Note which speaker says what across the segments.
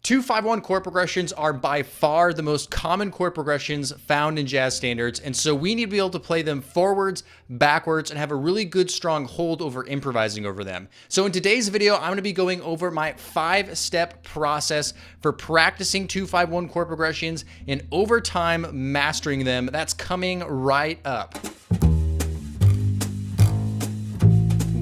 Speaker 1: 2-5-1 chord progressions are by far the most common chord progressions found in jazz standards, and so we need to be able to play them forwards, backwards, and have a really good strong hold over improvising over them. So in today's video, I'm going to be going over my 5-step process for practicing 2-5-1 chord progressions and over time mastering them. That's coming right up.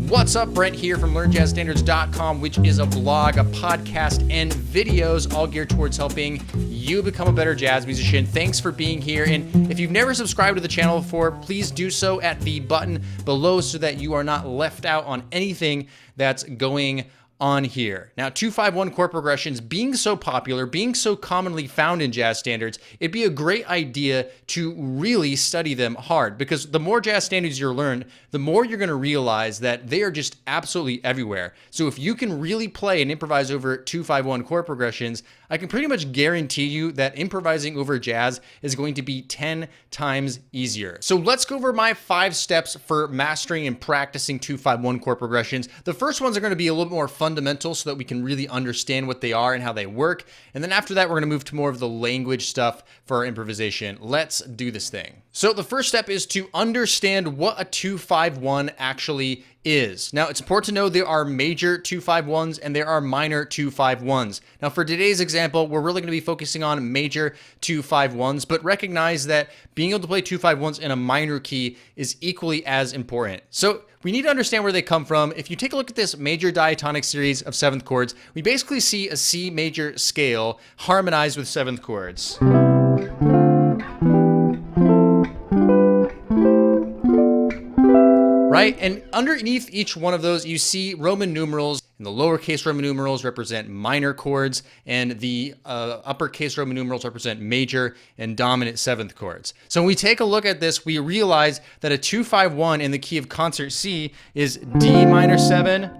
Speaker 1: What's up, Brent here from LearnJazzStandards.com, which is a blog, a podcast, and videos all geared towards helping you become a better jazz musician. Thanks for being here. And if you've never subscribed to the channel before, please do so at the button below so that you are not left out on anything that's going on here. Now, 2-5-1 chord progressions being so popular, being so commonly found in jazz standards, it'd be a great idea to really study them hard, because the more jazz standards you learn, the more you're going to realize that they are just absolutely everywhere. So if you can really play and improvise over 2-5-1 chord progressions, I can pretty much guarantee you that improvising over jazz is going to be 10 times easier. So let's go over my 5 steps for mastering and practicing 2-5-1 chord progressions. The first ones are going to be a little more fundamental so that we can really understand what they are and how they work. And then after that, we're going to move to more of the language stuff for our improvisation. Let's do this thing. So the first step is to understand what a 2-5-1 actually is. Now, it's important to know there are major 2-5-1s and there are minor 2-5-1s. Now, for today's example, we're really going to be focusing on major 2-5-1s, but recognize that being able to play 2-5-1s in a minor key is equally as important. So we need to understand where they come from. If you take a look at this major diatonic series of 7th chords, we basically see a C major scale harmonized with 7th chords. Right? And underneath each one of those, you see Roman numerals, and the lowercase Roman numerals represent minor chords, and the uppercase Roman numerals represent major and dominant 7th chords. So when we take a look at this, we realize that a 2-5-1 in the key of concert C is D minor 7,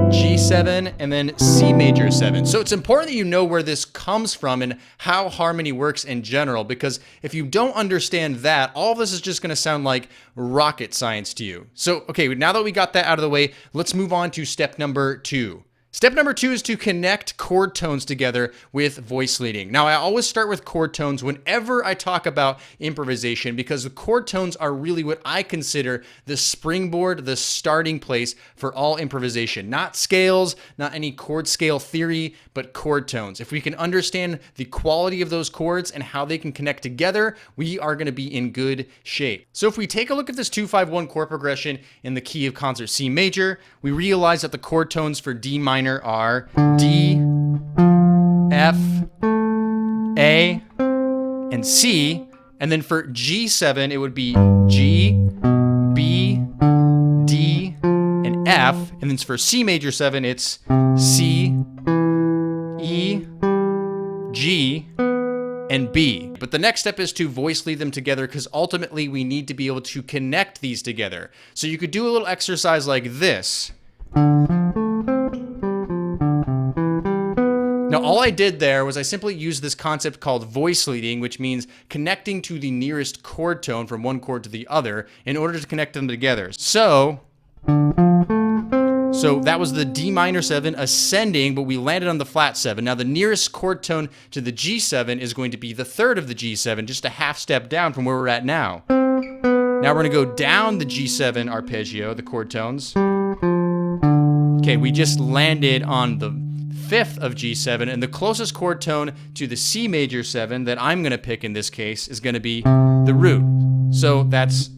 Speaker 1: G7, and then C major 7. So it's important that you know where this comes from and how harmony works in general, because if you don't understand that, all of this is just going to sound like rocket science to you. So, okay, now that we got that out of the way, let's move on to step number 2. Step number 2 is to connect chord tones together with voice leading. Now, I always start with chord tones whenever I talk about improvisation, because the chord tones are really what I consider the springboard, the starting place for all improvisation. Not scales, not any chord scale theory, but chord tones. If we can understand the quality of those chords and how they can connect together, we are going to be in good shape. So if we take a look at this 2-5-1 chord progression in the key of concert C major, we realize that the chord tones for D minor are D, F, A, and C. And then for G7, it would be G, B, D, and F. And then for C major 7, it's C, E, G, and B. But the next step is to voice lead them together, because ultimately we need to be able to connect these together. So you could do a little exercise like this. Now, all I did there was I simply used this concept called voice leading, which means connecting to the nearest chord tone from one chord to the other in order to connect them together. So that was the D minor 7 ascending, but we landed on the flat 7. Now, the nearest chord tone to the G7 is going to be the third of the G7, just a half step down from where we're at now. Now we're going to go down the G7 arpeggio, the chord tones. Okay, we just landed on the 5th of G7, and the closest chord tone to the C major 7 that I'm going to pick in this case is going to be the root. So that's...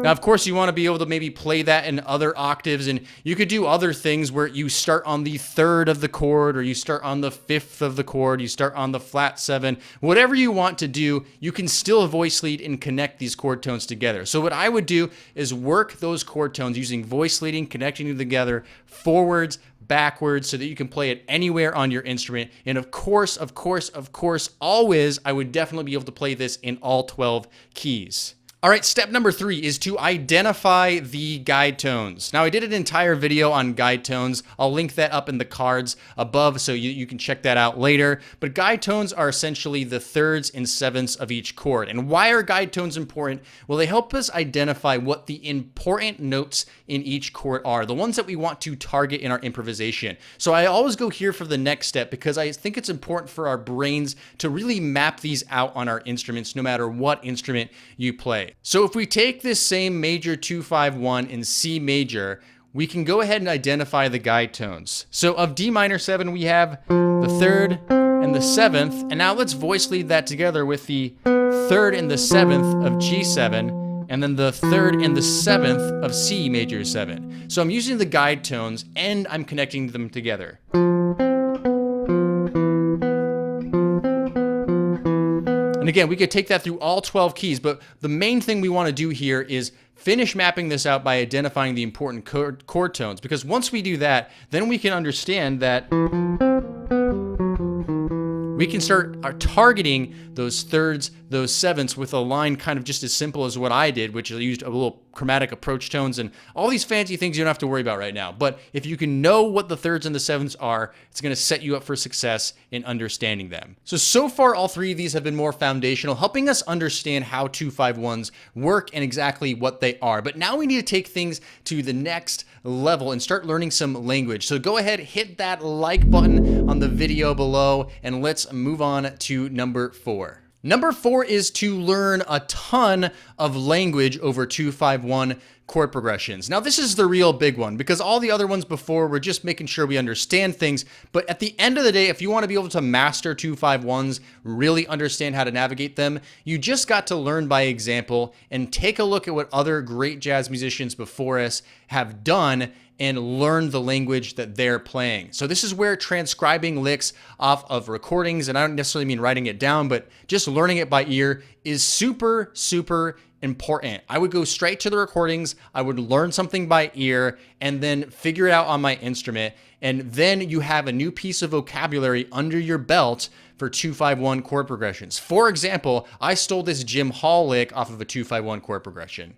Speaker 1: Now, of course, you want to be able to maybe play that in other octaves, and you could do other things where you start on the 3rd of the chord, or you start on the 5th of the chord, you start on the flat 7. Whatever you want to do, you can still voice lead and connect these chord tones together. So what I would do is work those chord tones using voice leading, connecting them together forwards, backwards, so that you can play it anywhere on your instrument. And of course, always, I would definitely be able to play this in all 12 keys. All right, step number 3 is to identify the guide tones. Now, I did an entire video on guide tones. I'll link that up in the cards above so you can check that out later. But guide tones are essentially the thirds and sevenths of each chord. And why are guide tones important? Well, they help us identify what the important notes in each chord are, the ones that we want to target in our improvisation. So I always go here for the next step because I think it's important for our brains to really map these out on our instruments, no matter what instrument you play. So if we take this same major 2-5-1 in C major, we can go ahead and identify the guide tones. So of D minor 7, we have the 3rd and the 7th. And now let's voice lead that together with the 3rd and the 7th of G7, and then the 3rd and the 7th of C major 7. So I'm using the guide tones and I'm connecting them together. And again, we could take that through all 12 keys, but the main thing we want to do here is finish mapping this out by identifying the important chord tones, because once we do that, then we can understand that we can start targeting those thirds, those sevenths with a line kind of just as simple as what I did, which I used a little chromatic approach tones and all these fancy things you don't have to worry about right now. But if you can know what the thirds and the sevenths are, it's going to set you up for success in understanding them. So far, all 3 of these have been more foundational, helping us understand how 2-5-1s work and exactly what they are. But now we need to take things to the next level and start learning some language. So go ahead, hit that like button on the video below, and let's move on to number 4. Number 4 is to learn a ton of language over 2-5-1 chord progressions. Now, this is the real big one because all the other ones before were just making sure we understand things. But at the end of the day, if you want to be able to master 2-5-1s, really understand how to navigate them, you just got to learn by example and take a look at what other great jazz musicians before us have done and learn the language that they're playing. So this is where transcribing licks off of recordings, and I don't necessarily mean writing it down, but just learning it by ear is super, super important. I would go straight to the recordings, I would learn something by ear, and then figure it out on my instrument. And then you have a new piece of vocabulary under your belt for 2-5-1 chord progressions. For example, I stole this Jim Hall lick off of a 2-5-1 chord progression.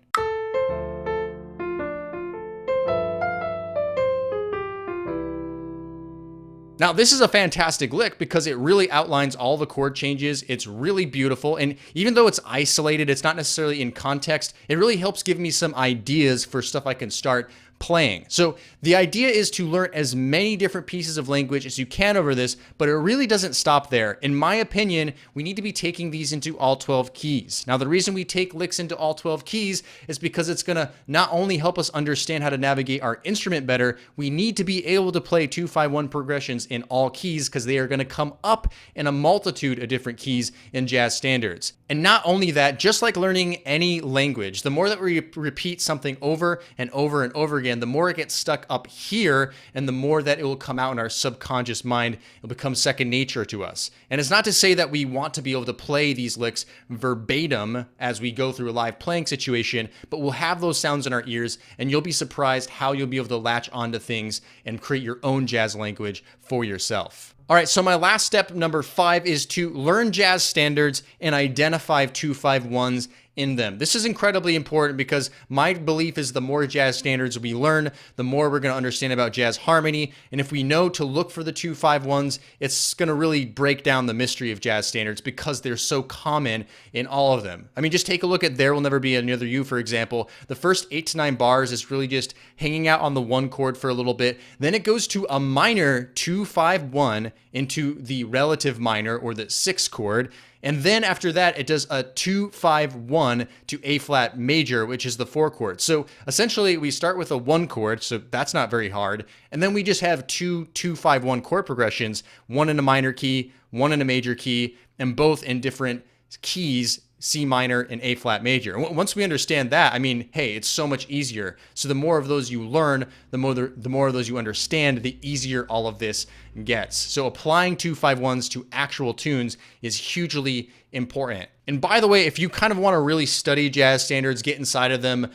Speaker 1: Now, this is a fantastic lick because it really outlines all the chord changes. It's really beautiful. And even though it's isolated, it's not necessarily in context, it really helps give me some ideas for stuff I can start playing. So the idea is to learn as many different pieces of language as you can over this, but it really doesn't stop there. In my opinion, we need to be taking these into all 12 keys. Now, the reason we take licks into all 12 keys is because it's going to not only help us understand how to navigate our instrument better, we need to be able to play 2-5-1 progressions in all keys because they are going to come up in a multitude of different keys in jazz standards. And not only that, just like learning any language, the more that we repeat something over and over and over again, the more it gets stuck up here and the more that it will come out in our subconscious mind. It'll become second nature to us. And it's not to say that we want to be able to play these licks verbatim as we go through a live playing situation, but we'll have those sounds in our ears and you'll be surprised how you'll be able to latch onto things and create your own jazz language for yourself. All right, so my last step, number 5, is to learn jazz standards and identify 2-5-1s in them. This is incredibly important because my belief is the more jazz standards we learn, the more we're going to understand about jazz harmony. And if we know to look for the 2-5-1s, it's going to really break down the mystery of jazz standards because they're so common in all of them. I mean, just take a look at There Will Never Be Another You, for example. The first 8 to 9 bars is really just hanging out on the 1 chord for a little bit. Then it goes to a minor 2-5-1 into the relative minor or the 6th chord. And then after that, it does a 2-5-1 to A flat major, which is the 4 chord. So essentially we start with a 1 chord, so that's not very hard. And then we just have 2-5-1 chord progressions, 1 in a minor key, 1 in a major key, and both in different keys, C minor and A flat major. And once we understand that, I mean, hey, it's so much easier. So the more of those you learn, the more of those you understand, the easier all of this gets. So applying 2-5-1s to actual tunes is hugely important. And by the way, if you kind of want to really study jazz standards, get inside of them,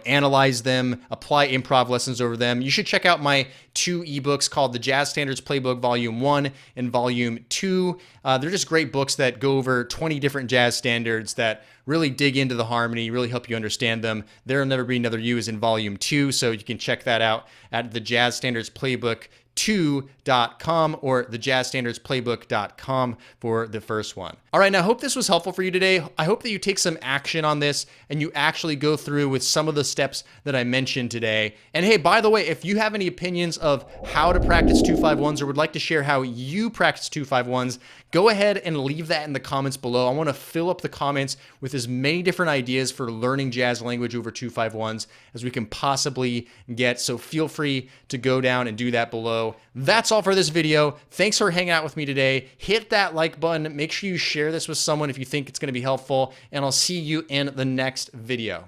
Speaker 1: analyze them, apply improv lessons over them, you should check out my 2 ebooks called the Jazz Standards Playbook Volume 1 and Volume 2. They're just great books that go over 20 different jazz standards that really dig into the harmony, really help you understand them. There'll Never Be Another You is in Volume 2, so you can check that out at the Jazz Standards Playbook 2.com or thejazzstandardsplaybook.com for the first one. All right, now I hope this was helpful for you today. I hope that you take some action on this and you actually go through with some of the steps that I mentioned today. And hey, by the way, if you have any opinions of how to practice 2-5-1s or would like to share how you practice 2-5-1s, go ahead and leave that in the comments below. I want to fill up the comments with as many different ideas for learning jazz language over 2-5-1s as we can possibly get. So feel free to go down and do that below. That's all for this video. Thanks for hanging out with me today. Hit that like button. Make sure you share this with someone if you think it's going to be helpful, and I'll see you in the next video.